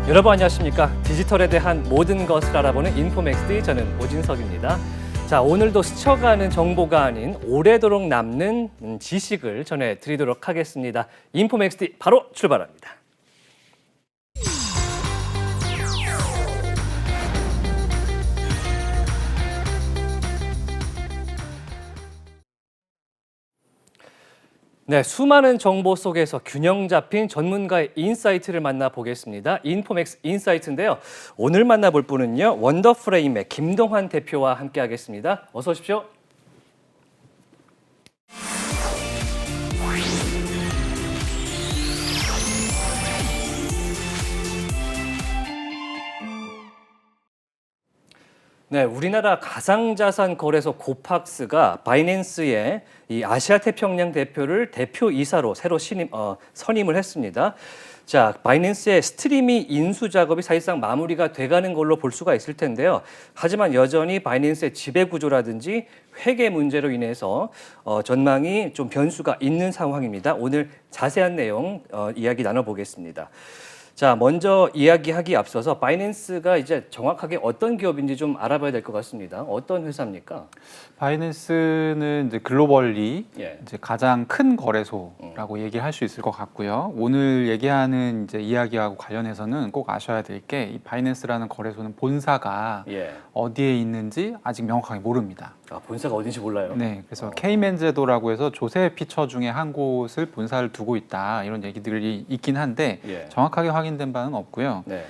여러분 안녕하십니까? 디지털에 대한 모든 것을 알아보는 인포맥스D, 저는 오진석입니다. 자, 오늘도 스쳐가는 정보가 아닌 오래도록 남는 지식을 전해드리도록 하겠습니다. 인포맥스D 바로 출발합니다. 네, 수많은 정보 속에서 균형 잡힌 전문가의 인사이트를 만나보겠습니다. 인포맥스 인사이트인데요. 오늘 만나볼 분은요, 원더프레임의 김동환 대표와 함께하겠습니다. 어서 오십시오. 네, 우리나라 가상자산 거래소 고팍스가 바이낸스의 이 아시아 태평양 대표를 대표이사로 새로 선임을 했습니다. 자, 바이낸스의 스트리밍 인수 작업이 사실상 마무리가 돼가는 걸로 볼 수가 있을 텐데요. 하지만 여전히 바이낸스의 지배 구조라든지 회계 문제로 인해서 전망이 좀 변수가 있는 상황입니다. 오늘 자세한 내용 이야기 나눠보겠습니다. 자, 먼저 이야기하기 앞서서 바이낸스가 이제 정확하게 어떤 기업인지 좀 알아봐야 될 것 같습니다. 어떤 회사입니까? 바이낸스는 이제 글로벌리 예. 이제 가장 큰 거래소라고 얘기할 수 있을 것 같고요. 오늘 얘기하는 이제 이야기하고 관련해서는 꼭 아셔야 될 게 이 바이낸스라는 거래소는 본사가 예. 어디에 있는지 아직 명확하게 모릅니다. 아, 본사가 어딘지 몰라요? 네, 그래서 케이맨 제도라고 해서 조세 피처 중에 한 곳을 본사를 두고 있다 이런 얘기들이 있긴 한데 예. 정확하게 확인된 바는 없고요. 네.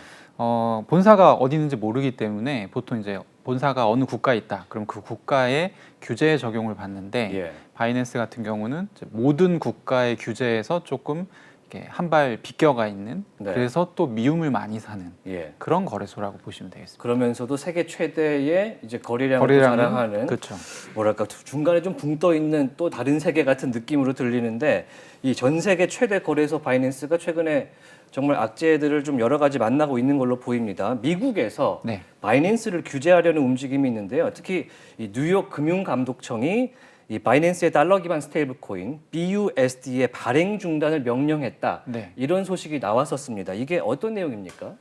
본사가 어디 있는지 모르기 때문에 보통 이제 본사가 어느 국가에 있다. 그럼 그 국가의 규제에 적용을 받는데 예. 바이낸스 같은 경우는 이제 모든 국가의 규제에서 조금 이렇게 한 발 비껴가 있는 네. 그래서 또 미움을 많이 사는 예. 그런 거래소라고 보시면 되겠습니다. 그러면서도 세계 최대의 이제 거래량을 거래량은- 자랑하는 그렇죠. 뭐랄까 중간에 좀 붕 떠 있는 또 다른 세계 같은 느낌으로 들리는데 이 전 세계 최대 거래소 바이낸스가 최근에 정말 악재들을 좀 여러 가지 만나고 있는 걸로 보입니다. 미국에서 네. 바이낸스를 규제하려는 움직임이 있는데요. 특히 이 뉴욕 금융감독청이 이 바이낸스의 달러 기반 스테이블 코인 BUSD의 발행 중단을 명령했다. 네. 이런 소식이 나왔었습니다. 이게 어떤 내용입니까?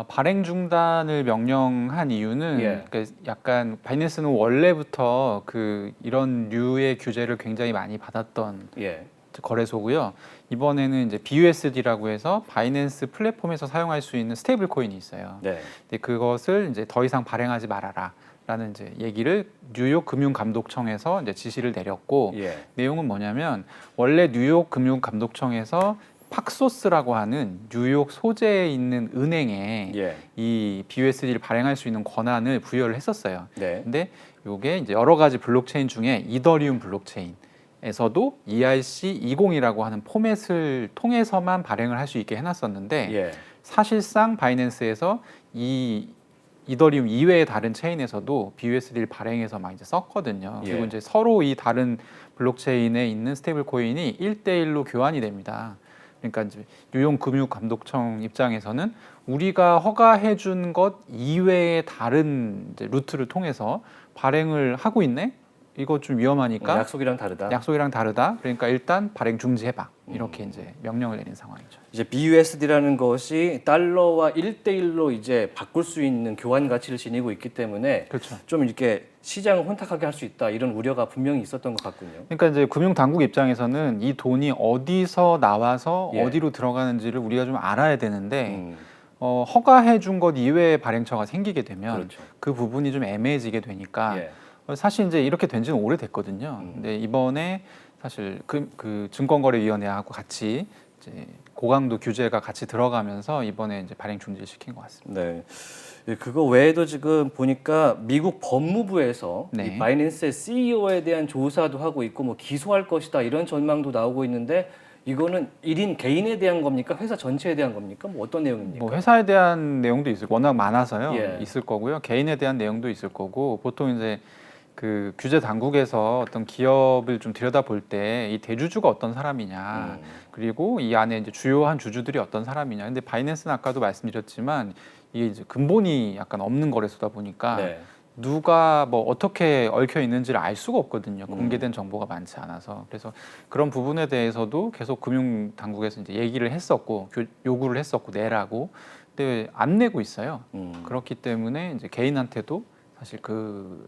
발행 중단을 명령한 이유는 예. 그러니까 약간 바이낸스는 원래부터 이런 류의 규제를 굉장히 많이 받았던 예. 거래소고요. 이번에는 이제 BUSD라고 해서 바이낸스 플랫폼에서 사용할 수 있는 스테이블 코인이 있어요. 네. 근데 그것을 이제 더 이상 발행하지 말아라라는 이제 얘기를 뉴욕 금융감독청에서 이제 지시를 내렸고 예. 내용은 뭐냐면 원래 뉴욕 금융감독청에서 팍소스라고 하는 뉴욕 소재에 있는 은행에 예. 이 BUSD를 발행할 수 있는 권한을 부여를 했었어요. 네. 근데 이게 이제 여러 가지 블록체인 중에 이더리움 블록체인에서도 ERC20이라고 하는 포맷을 통해서만 발행을 할 수 있게 해놨었는데 예. 사실상 바이낸스에서 이 이더리움 이외의 다른 체인에서도 BUSD를 발행해서 막 이제 썼거든요. 예. 그리고 이제 서로 이 다른 블록체인에 있는 스테이블 코인이 1대1로 교환이 됩니다. 그러니까 이제 뉴욕 금융감독청 입장에서는 우리가 허가해 준 것 이외의 다른 이제 루트를 통해서 발행을 하고 있네. 이거 좀 위험하니까 약속이랑 다르다. 약속이랑 다르다. 그러니까 일단 발행 중지해봐. 이렇게 이제 명령을 내린 상황이죠. 이제 BUSD라는 것이 달러와 1대1로 이제 바꿀 수 있는 교환 가치를 지니고 있기 때문에 그렇죠. 좀 이렇게 시장을 혼탁하게 할 수 있다 이런 우려가 분명히 있었던 것 같군요. 그러니까 이제 금융 당국 입장에서는 이 돈이 어디서 나와서 예. 어디로 들어가는지를 우리가 좀 알아야 되는데 음, 허가해 준 것 이외의 발행처가 생기게 되면 그렇죠. 그 부분이 좀 애매해지게 되니까 예. 사실 이제 이렇게 된 지는 오래됐거든요. 근데 이번에 사실 그 증권거래위원회하고 같이 이제 고강도 규제가 같이 들어가면서 이번에 이제 발행 중지를 시킨 것 같습니다. 네. 예, 그거 외에도 지금 보니까 미국 법무부에서 네. 이 바이낸스의 CEO에 대한 조사도 하고 있고 뭐 기소할 것이다 이런 전망도 나오고 있는데 이거는 1인 개인에 대한 겁니까? 회사 전체에 대한 겁니까? 뭐 어떤 내용입니까? 뭐 회사에 대한 내용도 있을 워낙 많아서요. 예. 있을 거고요. 개인에 대한 내용도 있을 거고 보통 이제 그 규제 당국에서 어떤 기업을 좀 들여다볼 때 이 대주주가 어떤 사람이냐 그리고 이 안에 이제 주요한 주주들이 어떤 사람이냐. 근데 바이낸스는 아까도 말씀드렸지만 이게 이제 근본이 약간 없는 거래소다 보니까 네. 누가 뭐 어떻게 얽혀 있는지를 알 수가 없거든요. 음. 공개된 정보가 많지 않아서. 그래서 그런 부분에 대해서도 계속 금융 당국에서 이제 얘기를 했었고 요구를 했었고 내라고. 근데 안 내고 있어요. 그렇기 때문에 이제 개인한테도 사실 그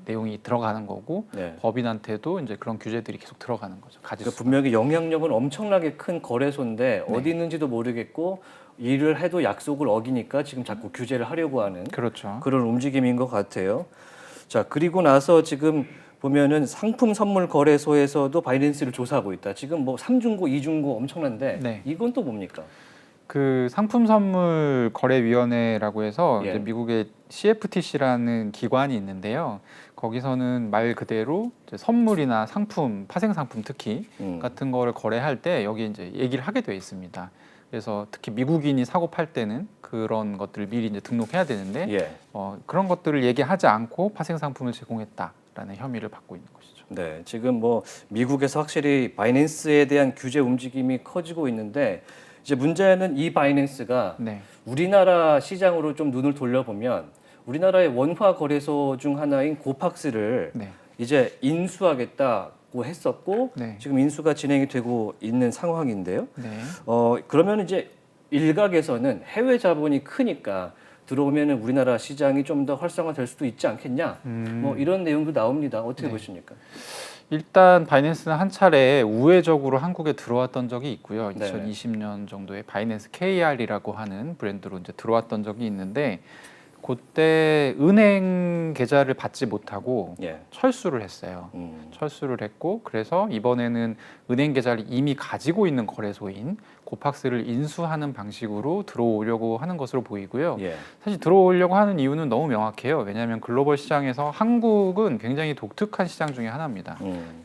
내용이 들어가는 거고 네. 법인한테도 이제 그런 규제들이 계속 들어가는 거죠. 가질 그러니까 수. 분명히 영향력은 엄청나게 큰 거래소인데 네. 어디 있는지도 모르겠고 일을 해도 약속을 어기니까 지금 자꾸 규제를 하려고 하는 그렇죠. 그런 움직임인 것 같아요. 자, 그리고 나서 지금 보면은 상품 선물 거래소에서도 바이낸스를 조사하고 있다. 지금 뭐 3중고, 2중고 엄청난데 네. 이건 또 뭡니까? 그 상품 선물 거래위원회라고 해서 예. 이제 미국의 CFTC라는 기관이 있는데요. 거기서는 말 그대로 이제 선물이나 상품, 파생 상품 특히 같은 거를 거래할 때 여기 이제 얘기를 하게 돼 있습니다. 그래서 특히 미국인이 사고 팔 때는 그런 것들을 미리 이제 등록해야 되는데 예. 그런 것들을 얘기하지 않고 파생 상품을 제공했다라는 혐의를 받고 있는 것이죠. 네, 지금 뭐 미국에서 확실히 바이낸스에 대한 규제 움직임이 커지고 있는데 이제 문제는 이 바이낸스가 네. 우리나라 시장으로 좀 눈을 돌려보면 우리나라의 원화 거래소 중 하나인 고팍스를 네. 이제 인수하겠다고 했었고 네. 지금 인수가 진행이 되고 있는 상황인데요. 네. 그러면 이제 일각에서는 해외 자본이 크니까 들어오면은 우리나라 시장이 좀 더 활성화될 수도 있지 않겠냐. 뭐 이런 내용도 나옵니다. 어떻게 네. 보십니까? 일단 바이낸스는 한 차례 우회적으로 한국에 들어왔던 적이 있고요. 네. 2020년 정도에 바이낸스 KR이라고 하는 브랜드로 이제 들어왔던 적이 있는데 그때 은행 계좌를 받지 못하고 예. 철수를 했어요. 철수를 했고 그래서 이번에는 은행 계좌를 이미 가지고 있는 거래소인 고팍스를 인수하는 방식으로 들어오려고 하는 것으로 보이고요. 예. 사실 들어오려고 하는 이유는 너무 명확해요. 왜냐하면 글로벌 시장에서 한국은 굉장히 독특한 시장 중에 하나입니다.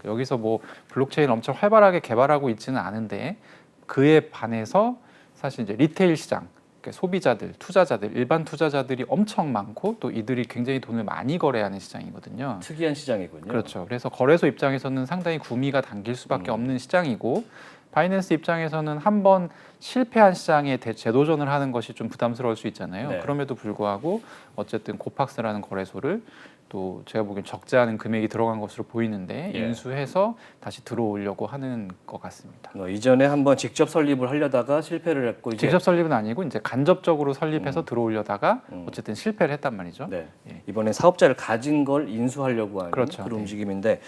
여기서 뭐 블록체인 엄청 활발하게 개발하고 있지는 않은데 그에 반해서 사실 이제 리테일 시장, 그러니까 소비자들, 투자자들, 일반 투자자들이 엄청 많고 또 이들이 굉장히 돈을 많이 거래하는 시장이거든요. 특이한 시장이군요. 그렇죠. 그래서 거래소 입장에서는 상당히 구미가 당길 수밖에 없는 시장이고 바이낸스 입장에서는 한번 실패한 시장에 재도전을 하는 것이 좀 부담스러울 수 있잖아요. 네. 그럼에도 불구하고 어쨌든 고팍스라는 거래소를 또 제가 보기엔 적지 않은 금액이 들어간 것으로 보이는데 예. 인수해서 다시 들어오려고 하는 것 같습니다. 이전에 한번 직접 설립을 하려다가 실패를 했고 이제 직접 설립은 아니고 이제 간접적으로 설립해서 들어오려다가 어쨌든 실패를 했단 말이죠. 네. 예. 이번에 사업자를 가진 걸 인수하려고 하는 그렇죠. 그런 네. 움직임인데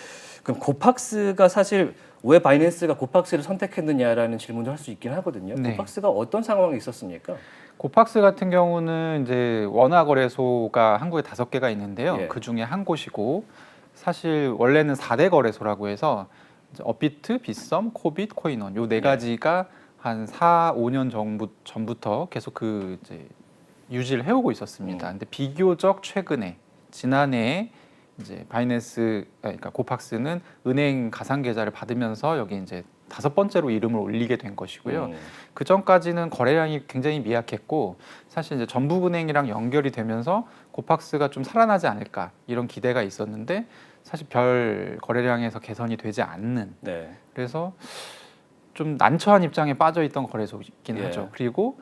그럼 고팍스가 사실 왜 바이낸스가 고팍스를 선택했느냐라는 질문도 할 수 있긴 하거든요. 네. 고팍스가 어떤 상황이 있었습니까? 고팍스 같은 경우는 이제 원화 거래소가 한국에 5개가 있는데요. 예. 그 중에 한 곳이고 사실 원래는 4대 거래소라고 해서 이제 업비트, 빗썸, 코빗, 코인원 요 네 가지가 한 4, 5년 전부터 계속 그 이제 유지를 해오고 있었습니다. 근데 비교적 최근에 지난해에 이제 바이낸스 그러니까 고팍스는 은행 가상 계좌를 받으면서 여기 이제 5번째로 이름을 올리게 된 것이고요. 그 전까지는 거래량이 굉장히 미약했고 사실 이제 전북은행이랑 연결이 되면서 고팍스가 좀 살아나지 않을까 이런 기대가 있었는데 사실 별 거래량에서 개선이 되지 않는 네. 그래서 좀 난처한 입장에 빠져 있던 거래소이긴 예. 하죠. 그리고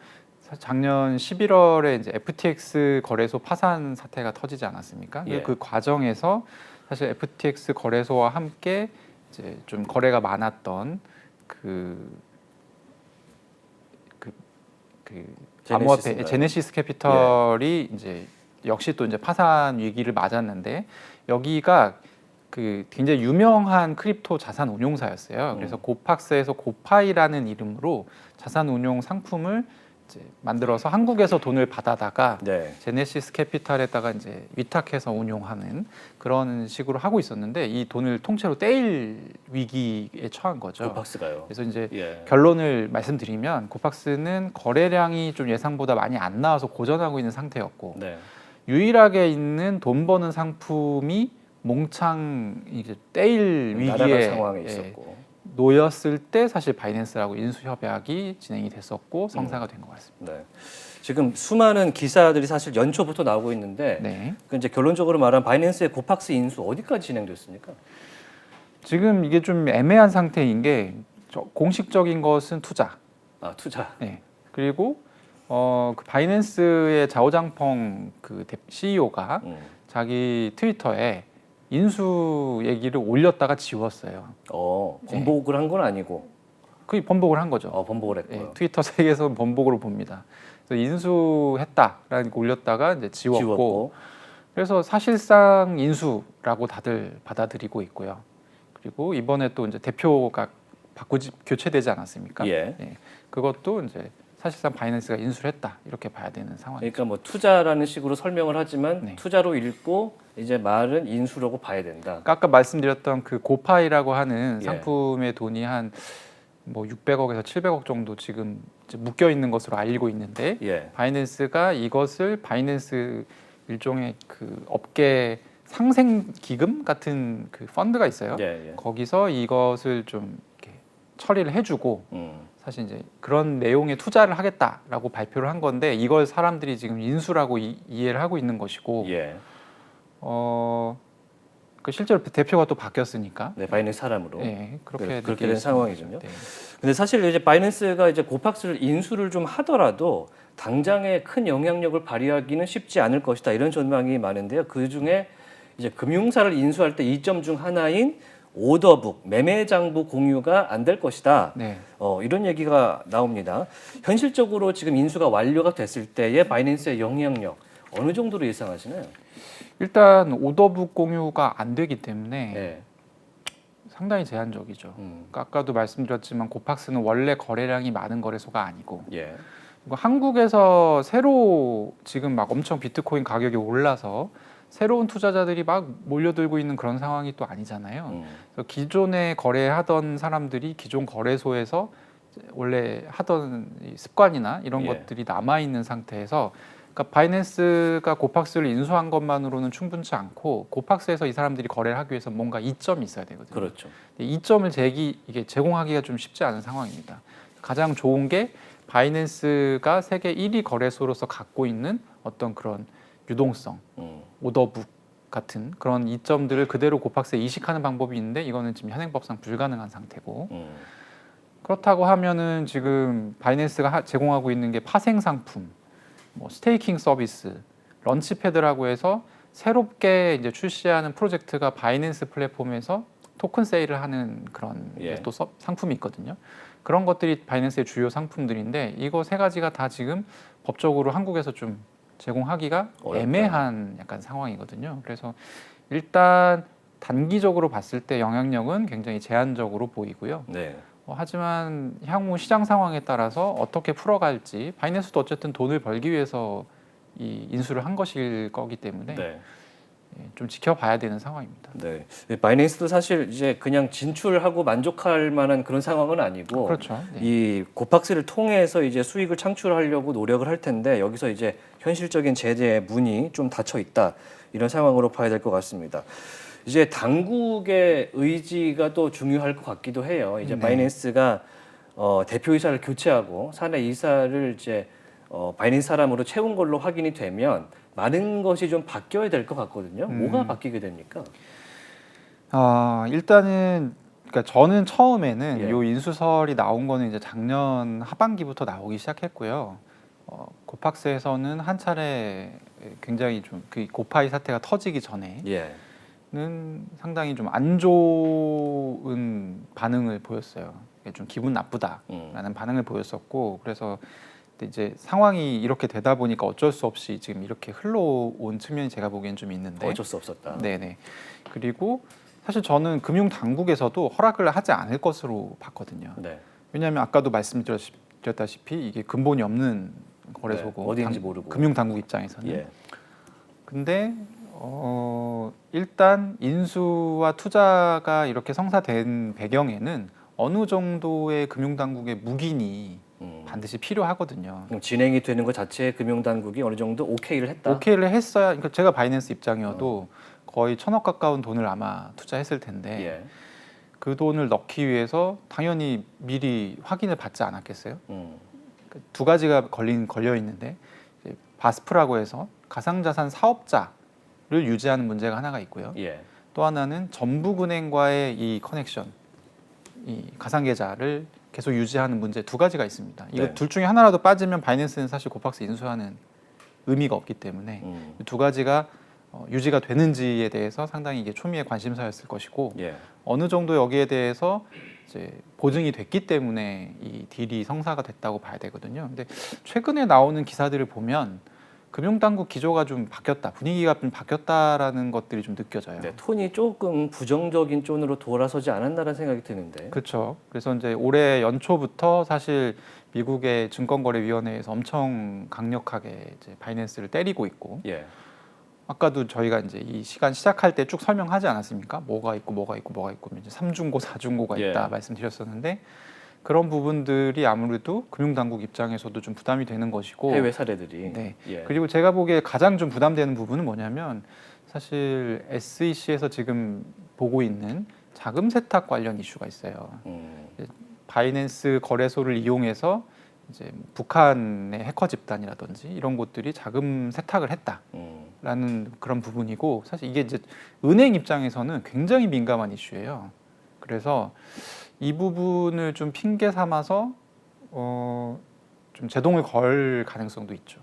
작년 11월에 이제 FTX 거래소 파산 사태가 터지지 않았습니까? 예. 그 과정에서 사실 FTX 거래소와 함께 이제 좀 거래가 많았던 암호화폐 제네시스 캐피털이 이제 역시 또 이제 파산 위기를 맞았는데 여기가 그 굉장히 유명한 크립토 자산 운용사였어요. 그래서 고팍스에서 고파이라는 이름으로 자산 운용 상품을 이제 만들어서 한국에서 돈을 받아다가 네. 제네시스 캐피탈에다가 이제 위탁해서 운용하는 그런 식으로 하고 있었는데 이 돈을 통째로 떼일 위기에 처한 거죠. 고팍스가요. 그래서 이제 예. 결론을 말씀드리면 고팍스는 거래량이 좀 예상보다 많이 안 나와서 고전하고 있는 상태였고 네. 유일하게 있는 돈 버는 상품이 몽창 이제 떼일 날아갈 위기에 상황에 있었고. 놓였을 때 사실 바이낸스라고 인수 협약이 진행이 됐었고 성사가 된 것 같습니다. 네. 지금 수많은 기사들이 사실 연초부터 나오고 있는데 네. 그 이제 결론적으로 말하면 바이낸스의 고팍스 인수 어디까지 진행됐습니까? 지금 이게 좀 애매한 상태인 게 공식적인 것은 투자. 투자. 네. 그리고 그 바이낸스의 자오장펑 그 CEO가 자기 트위터에 인수 얘기를 올렸다가 지웠어요. 번복을 한 건 아니고. 그게 번복을 한 거죠. 번복을 했고요. 예, 트위터 세계에서 번복으로 봅니다. 그래서 인수했다라는 거 올렸다가 이제 지웠고, 그래서 사실상 인수라고 다들 받아들이고 있고요. 그리고 이번에 또 이제 대표가 교체되지 않았습니까? 예. 그것도 이제 사실상 바이낸스가 인수를 했다 이렇게 봐야 되는 상황이죠. 그러니까 뭐 투자라는 식으로 설명을 하지만 네. 투자로 읽고 이제 말은 인수라고 봐야 된다. 그러니까 아까 말씀드렸던 그 고파이라고 하는 예. 상품의 돈이 한 뭐 600억에서 700억 정도 지금 이제 묶여 있는 것으로 알리고 있는데, 예. 바이낸스가 이것을 바이낸스 일종의 그 업계 상생 기금 같은 그 펀드가 있어요. 예. 거기서 이것을 좀 이렇게 처리를 해주고, 음. 사실 이제 그런 내용의 투자를 하겠다라고 발표를 한 건데, 이걸 사람들이 지금 인수라고 이해를 하고 있는 것이고, 예. 그 실제로 대표가 또 바뀌었으니까, 네, 바이낸스 사람으로. 그렇게 그렇게 된 상황이군요. 네. 근데 사실 이제 바이낸스가 이제 고팍스를 인수를 좀 하더라도 당장에 큰 영향력을 발휘하기는 쉽지 않을 것이다, 이런 전망이 많은데요. 그 중에 이제 금융사를 인수할 때 이점 중 하나인 오더북, 매매장부 공유가 안 될 것이다. 네. 이런 얘기가 나옵니다. 현실적으로 지금 인수가 완료가 됐을 때의 바이낸스의 영향력 어느 정도로 예상하시나요? 일단 오더북 공유가 안 되기 때문에 네. 상당히 제한적이죠. 그러니까 아까도 말씀드렸지만 고팍스는 원래 거래량이 많은 거래소가 아니고, 예. 그리고 한국에서 새로 지금 막 엄청 비트코인 가격이 올라서 새로운 투자자들이 막 몰려들고 있는 그런 상황이 또 아니잖아요. 그래서 기존에 거래하던 사람들이 기존 거래소에서 원래 하던 이 습관이나 이런 예. 것들이 남아 있는 상태에서, 그러니까 바이낸스가 고팍스를 인수한 것만으로는 충분치 않고, 고팍스에서 이 사람들이 거래를 하기 위해서 뭔가 이점이 있어야 되거든요. 그렇죠. 이점을 이게 제공하기가 좀 쉽지 않은 상황입니다. 가장 좋은 게 바이낸스가 세계 1위 거래소로서 갖고 있는 어떤 그런 유동성, 오더북 같은 그런 이점들을 그대로 고팍스에 이식하는 방법이 있는데, 이거는 지금 현행법상 불가능한 상태고, 그렇다고 하면은 지금 바이낸스가 제공하고 있는 게 파생 상품, 뭐 스테이킹 서비스, 런치패드라고 해서 새롭게 이제 출시하는 프로젝트가 바이낸스 플랫폼에서 토큰 세일을 하는 그런 또 상품이 있거든요. 그런 것들이 바이낸스의 주요 상품들인데, 이거 세 가지가 다 지금 법적으로 한국에서 좀 제공하기가 어렵다. 애매한 약간 상황이거든요. 그래서 일단 단기적으로 봤을 때 영향력은 굉장히 제한적으로 보이고요. 네. 하지만 향후 시장 상황에 따라서 어떻게 풀어갈지, 바이낸스도 어쨌든 돈을 벌기 위해서 이 인수를 한 것일 거기 때문에 네. 좀 지켜봐야 되는 상황입니다. 네. 바이낸스도 사실 이제 그냥 진출하고 만족할 만한 그런 상황은 아니고, 그렇죠. 네. 이 고팍스를 통해서 이제 수익을 창출하려고 노력을 할 텐데, 여기서 이제 현실적인 제재의 문이 좀 닫혀 있다, 이런 상황으로 봐야 될 것 같습니다. 이제 당국의 의지가 또 중요할 것 같기도 해요. 이제 네. 바이낸스가 대표이사를 교체하고 사내 이사를 이제 바이낸스 사람으로 채운 걸로 확인이 되면 많은 것이 좀 바뀌어야 될 것 같거든요. 뭐가 바뀌게 됩니까? 일단은 그러니까 저는 처음에는 예. 요 인수설이 나온 거는 이제 작년 하반기부터 나오기 시작했고요. 고팍스에서는 한 차례 굉장히 좀 그 고파이 사태가 터지기 전에 예. 는 상당히 좀 안 좋은 반응을 보였어요. 좀 기분 나쁘다라는 반응을 보였었고, 그래서 이제 상황이 이렇게 되다 보니까 어쩔 수 없이 지금 이렇게 흘러온 측면이 제가 보기엔 좀 있는데, 어쩔 수 없었다. 네네. 그리고 사실 저는 금융 당국에서도 허락을 하지 않을 것으로 봤거든요. 네. 왜냐하면 아까도 말씀드렸다시피 이게 근본이 없는 거래소고, 네, 어디인지 모르고. 금융 당국 입장에서는. 예. 근데 일단 인수와 투자가 이렇게 성사된 배경에는 어느 정도의 금융당국의 묵인이 반드시 필요하거든요. 그럼 진행이 되는 것 자체에 금융당국이 어느 정도 오케이를 했다. 오케이를 했어야, 그러니까 제가 바이낸스 입장이어도 거의 1,000억 가까운 돈을 아마 투자했을 텐데, 예. 그 돈을 넣기 위해서 당연히 미리 확인을 받지 않았겠어요? 두 가지가 걸려 있는데, 이제 바스프라고 해서 가상자산 사업자를 유지하는 문제가 하나가 있고요. 예. 또 하나는 전북은행과의 이 커넥션, 이 가상계좌를 계속 유지하는 문제, 두 가지가 있습니다. 이거 네. 둘 중에 하나라도 빠지면 바이낸스는 사실 고팍스 인수하는 의미가 없기 때문에 두 가지가 유지가 되는지에 대해서 상당히 이게 초미의 관심사였을 것이고 예. 어느 정도 여기에 대해서 이제 보증이 됐기 때문에 이 딜이 성사가 됐다고 봐야 되거든요. 근데 최근에 나오는 기사들을 보면 금융당국 기조가 좀 바뀌었다, 분위기가 좀 바뀌었다라는 것들이 좀 느껴져요. 네, 톤이 조금 부정적인 쪽으로 돌아서지 않았나라는 생각이 드는데. 그렇죠. 그래서 이제 올해 연초부터 사실 미국의 증권거래위원회에서 엄청 강력하게 이제 바이낸스를 때리고 있고, 예. 아까도 저희가 이제 이 시간 시작할 때 쭉 설명하지 않았습니까? 뭐가 있고 뭐가 있고 뭐가 있고 이제 3중고, 4중고가 있다 예. 말씀드렸었는데 그런 부분들이 아무래도 금융당국 입장에서도 좀 부담이 되는 것이고, 해외 사례들이. 네. 예. 그리고 제가 보기에 가장 좀 부담되는 부분은 뭐냐면 사실 SEC에서 지금 보고 있는 자금 세탁 관련 이슈가 있어요. 바이낸스 거래소를 이용해서 이제 북한의 해커 집단이라든지 이런 곳들이 자금 세탁을 했다라는 그런 부분이고, 사실 이게 이제 은행 입장에서는 굉장히 민감한 이슈예요. 그래서 이 부분을 좀 핑계 삼아서 좀 제동을 걸 가능성도 있죠.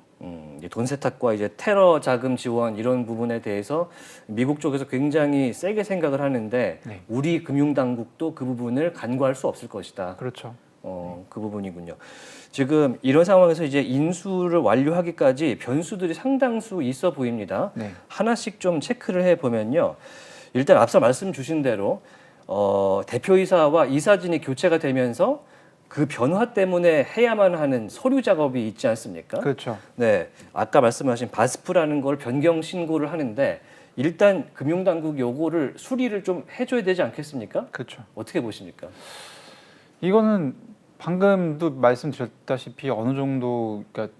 이제 돈 세탁과 이제 테러 자금 지원 이런 부분에 대해서 미국 쪽에서 굉장히 세게 생각을 하는데 네. 우리 금융당국도 그 부분을 간과할 수 없을 것이다. 그렇죠. 그 부분이군요. 지금 이런 상황에서 이제 인수를 완료하기까지 변수들이 상당수 있어 보입니다. 네. 하나씩 좀 체크를 해 보면요. 일단 앞서 말씀 주신 대로 대표이사와 이사진이 교체가 되면서 그 변화 때문에 해야만 하는 서류 작업이 있지 않습니까? 그렇죠. 네, 아까 말씀하신 바스프라는 걸 변경 신고를 하는데 일단 금융당국 요거를 수리를 좀 해줘야 되지 않겠습니까? 그렇죠. 어떻게 보십니까? 이거는 방금도 말씀드렸다시피 어느 정도 그러니까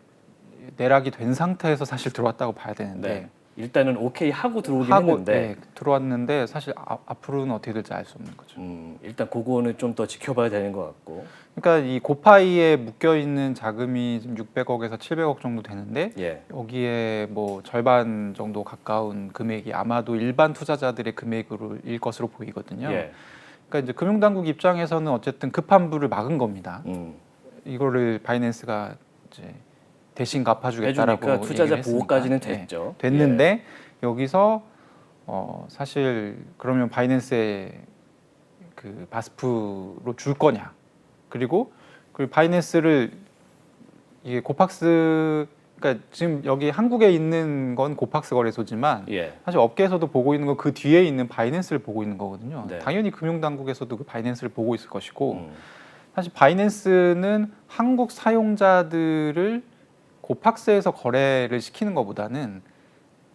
내락이 된 상태에서 사실 들어왔다고 봐야 되는데 네. 일단은 오케이 하고 들어오긴 하고 했는데 네, 들어왔는데 사실 앞으로는 어떻게 될지 알 수 없는 거죠. 일단 그거는 좀 더 지켜봐야 되는 것 같고. 그러니까 이 고파이에 묶여 있는 자금이 지금 600억에서 700억 정도 되는데 예. 여기에 뭐 절반 정도 가까운 금액이 아마도 일반 투자자들의 금액으로 일 것으로 보이거든요. 예. 그러니까 이제 금융당국 입장에서는 어쨌든 급한 불을 막은 겁니다. 이거를 바이낸스가 이제 대신 갚아주겠다라고 해주니까 투자자 얘기를 보호까지는 했으니까. 됐죠. 네, 됐는데 여기서 사실 그러면 바이낸스에 그 바스프로 줄 거냐? 그리고 그 바이낸스를 이게 고팍스, 그러니까 지금 여기 한국에 있는 건 고팍스 거래소지만 예. 사실 업계에서도 보고 있는 건 그 뒤에 있는 바이낸스를 보고 있는 거거든요. 네. 당연히 금융당국에서도 그 바이낸스를 보고 있을 것이고 사실 바이낸스는 한국 사용자들을 고팍스에서 거래를 시키는 것보다는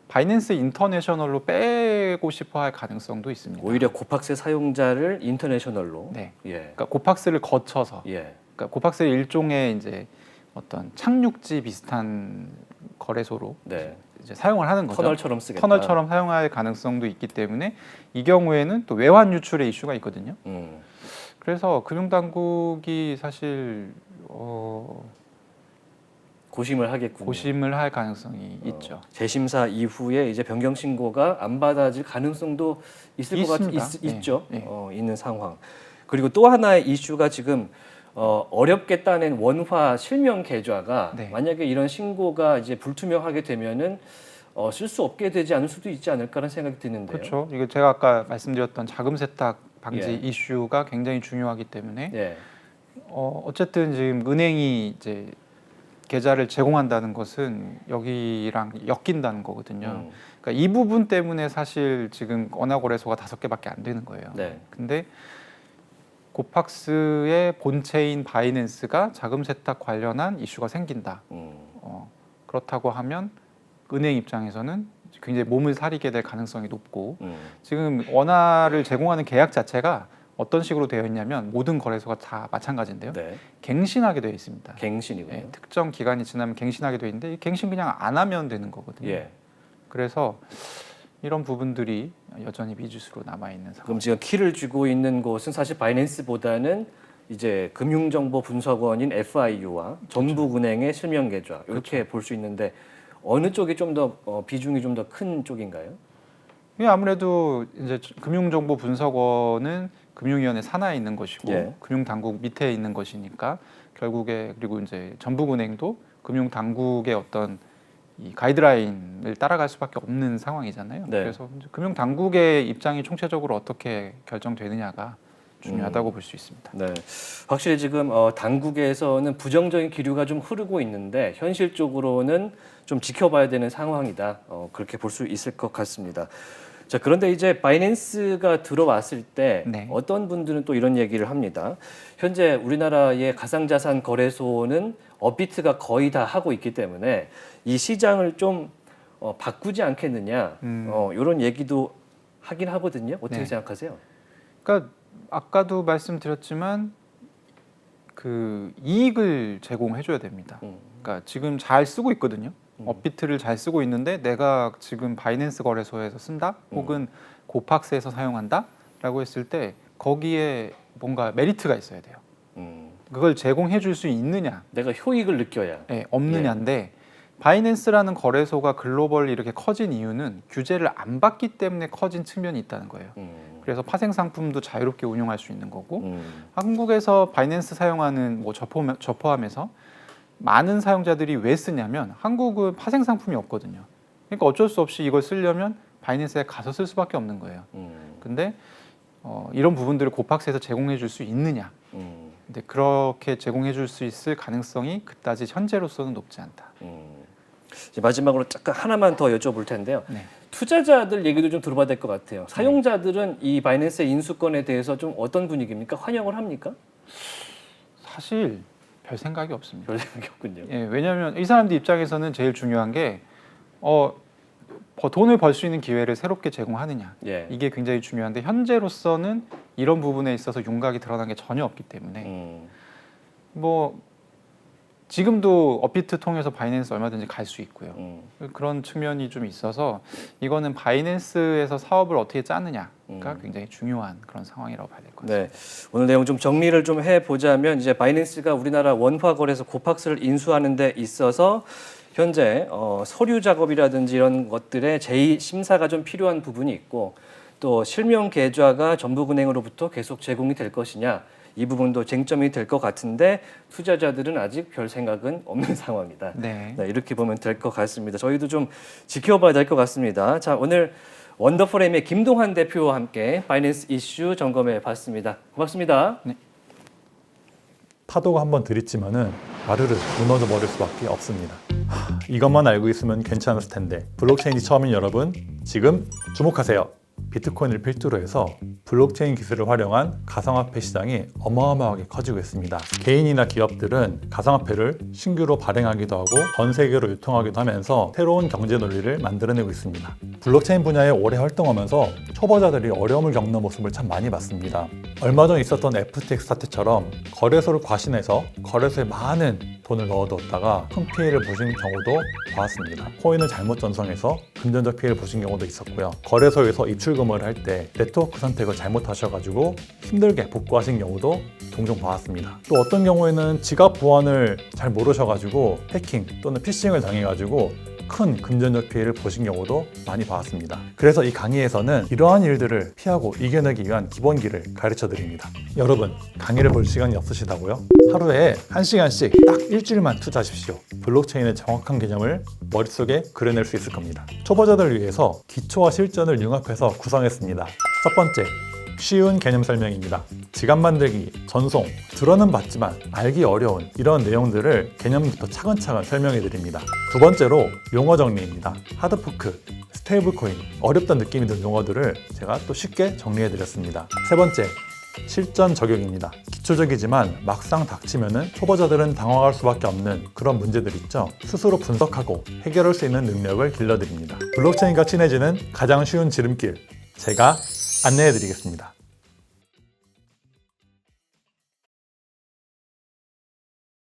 바이낸스 인터내셔널로 빼고 싶어 할 가능성도 있습니다. 오히려 고팍스 사용자를 인터내셔널로. 네. 예. 그러니까 고팍스를 거쳐서, 예. 그러니까 고팍스를 일종의 이제 어떤 착륙지 비슷한 거래소로 네. 이제 사용을 하는 거죠. 터널처럼 쓰겠다. 터널처럼 사용할 가능성도 있기 때문에 이 경우에는 또 외환 유출의 이슈가 있거든요. 그래서 금융당국이 사실 고심을 하겠군요. 고심을 할 가능성이 있죠. 재심사 이후에 이제 변경 신고가 안 받아질 가능성도 있을 것 있습니다. 있죠. 네. 있는 상황. 그리고 또 하나의 이슈가 지금 어렵게 따낸 원화 실명 계좌가 네. 만약에 이런 신고가 이제 불투명하게 되면은 쓸 수 없게 되지 않을 수도 있지 않을까라는 생각이 드는데요. 그렇죠. 이게 제가 아까 말씀드렸던 자금 세탁 방지 예. 이슈가 굉장히 중요하기 때문에 예. 어쨌든 지금 은행이 이제 계좌를 제공한다는 것은 여기랑 엮인다는 거거든요. 그러니까 이 부분 때문에 사실 지금 원화거래소가 5개밖에 안 되는 거예요. 네. 근데 고팍스의 본체인 바이낸스가 자금 세탁 관련한 이슈가 생긴다. 그렇다고 하면 은행 입장에서는 굉장히 몸을 사리게 될 가능성이 높고 지금 원화를 제공하는 계약 자체가 어떤 식으로 되어 있냐면 모든 거래소가 다 마찬가지인데요. 네. 갱신하게 되어 있습니다. 갱신이군요. 네, 특정 기간이 지나면 갱신하게 되어 있는데 이 갱신 그냥 안 하면 되는 거거든요. 예. 그래서 이런 부분들이 여전히 미지수로 남아 있는 상황. 그럼 지금 키를 쥐고 있는 곳은 사실 바이낸스보다는 이제 금융정보분석원인 FIU와 전북은행의 실명 계좌 이렇게 볼 수 있는데 어느 쪽이 좀 더 비중이 좀 더 큰 쪽인가요? 이게 아무래도 이제 금융정보분석원은 금융위원회 산하에 있는 것이고 예. 금융당국 밑에 있는 것이니까 결국에 그리고 이제 전북은행도 금융당국의 어떤 이 가이드라인을 따라갈 수밖에 없는 상황이잖아요. 네. 그래서 이제 금융 당국의 입장이 총체적으로 어떻게 결정되느냐가 중요하다고 볼 수 있습니다. 네, 확실히 지금 당국에서는 부정적인 기류가 좀 흐르고 있는데 현실적으로는 좀 지켜봐야 되는 상황이다. 그렇게 볼 수 있을 것 같습니다. 자, 그런데 이제 바이낸스가 들어왔을 때 네. 어떤 분들은 또 이런 얘기를 합니다. 현재 우리나라의 가상자산 거래소는 업비트가 거의 다 하고 있기 때문에 이 시장을 좀 바꾸지 않겠느냐. 이런 얘기도 하긴 하거든요. 어떻게 네. 생각하세요? 그러니까 아까도 말씀드렸지만 그 이익을 제공해줘야 됩니다. 그러니까 지금 잘 쓰고 있거든요. 업비트를 잘 쓰고 있는데 내가 지금 바이낸스 거래소에서 쓴다, 혹은 고팍스에서 사용한다라고 했을 때 거기에 뭔가 메리트가 있어야 돼요. 그걸 제공해줄 수 있느냐, 내가 효익을 느껴야. 네, 없느냐인데 바이낸스라는 거래소가 글로벌리 이렇게 커진 이유는 규제를 안 받기 때문에 커진 측면이 있다는 거예요. 그래서 파생 상품도 자유롭게 운용할 수 있는 거고 한국에서 바이낸스 사용하는 뭐 저 포함해서 많은 사용자들이 왜 쓰냐면 한국은 파생 상품이 없거든요. 그러니까 어쩔 수 없이 이걸 쓰려면 바이낸스에 가서 쓸 수밖에 없는 거예요. 근데 이런 부분들을 고팍스에서 제공해 줄 수 있느냐. 근데 그렇게 제공해 줄 수 있을 가능성이 그다지 현재로서는 높지 않다. 이제 마지막으로 잠깐 하나만 더 여쭤볼 텐데요. 네. 투자자들 얘기도 좀 들어봐야 될 것 같아요. 사용자들은 이 바이낸스의 인수권에 대해서 좀 어떤 분위기입니까? 환영을 합니까? 사실 별 생각이 없습니다. 별 생각이 없군요. 예, 왜냐하면 이 사람들 입장에서는 제일 중요한 게 돈을 벌 수 있는 기회를 새롭게 제공하느냐. 예. 이게 굉장히 중요한데 현재로서는 이런 부분에 있어서 윤곽이 드러난 게 전혀 없기 때문에 뭐 지금도 업비트 통해서 바이낸스 얼마든지 갈 수 있고요. 그런 측면이 좀 있어서 이거는 바이낸스에서 사업을 어떻게 짜느냐가 굉장히 중요한 그런 상황이라고 봐야 될 것 같습니다. 네, 오늘 내용 좀 정리를 좀 해보자면 이제 바이낸스가 우리나라 원화 거래소 고팍스를 인수하는 데 있어서 현재 서류 작업이라든지 이런 것들의 제2 심사가 좀 필요한 부분이 있고 또 실명 계좌가 전북은행으로부터 계속 제공이 될 것이냐 이 부분도 쟁점이 될 것 같은데 투자자들은 아직 별 생각은 없는 상황이다. 네. 네, 이렇게 보면 될 것 같습니다. 저희도 좀 지켜봐야 될 것 같습니다. 자, 오늘 원더풀엠의 김동환 대표와 함께 바이낸스 이슈 점검해 봤습니다. 고맙습니다. 파도가 한번 들이치면은 와르르 무너져 버릴 수밖에 없습니다. 이것만 알고 있으면 괜찮았을 텐데 블록체인이 처음인 여러분 지금 주목하세요. 비트코인을 필두로 해서 블록체인 기술을 활용한 가상화폐 시장이 어마어마하게 커지고 있습니다. 개인이나 기업들은 가상화폐를 신규로 발행하기도 하고 전 세계로 유통하기도 하면서 새로운 경제 논리를 만들어내고 있습니다. 블록체인 분야에 오래 활동하면서 초보자들이 어려움을 겪는 모습을 참 많이 봤습니다. 얼마 전 있었던 FTX 사태처럼 거래소를 과신해서 거래소에 많은 돈을 넣어뒀다가 큰 피해를 보신 경우도 보았습니다. 코인을 잘못 전송해서 금전적 피해를 보신 경우도 있었고요. 거래소에서 입출금을 할 때 네트워크 선택을 잘못하셔가지고 힘들게 복구하신 경우도 종종 보았습니다. 또 어떤 경우에는 지갑 보안을 잘 모르셔가지고 해킹 또는 피싱을 당해가지고 큰 금전적 피해를 보신 경우도 많이 봤습니다. 그래서 이 강의에서는 이러한 일들을 피하고 이겨내기 위한 기본기를 가르쳐 드립니다. 여러분, 강의를 볼 시간이 없으시다고요? 하루에 1시간씩 딱 일주일만 투자하십시오. 블록체인의 정확한 개념을 머릿속에 그려낼 수 있을 겁니다. 초보자들을 위해서 기초와 실전을 융합해서 구성했습니다. 첫 번째, 쉬운 개념 설명입니다. 지갑 만들기, 전송, 들어는 봤지만 알기 어려운 이런 내용들을 개념부터 차근차근 설명해 드립니다. 두 번째로 용어 정리입니다. 하드포크, 스테이블 코인, 어렵다는 느낌이 드는 용어들을 제가 또 쉽게 정리해 드렸습니다. 세 번째, 실전 적용입니다. 기초적이지만 막상 닥치면은 초보자들은 당황할 수밖에 없는 그런 문제들 있죠. 스스로 분석하고 해결할 수 있는 능력을 길러드립니다. 블록체인과 친해지는 가장 쉬운 지름길, 제가 안내해 드리겠습니다.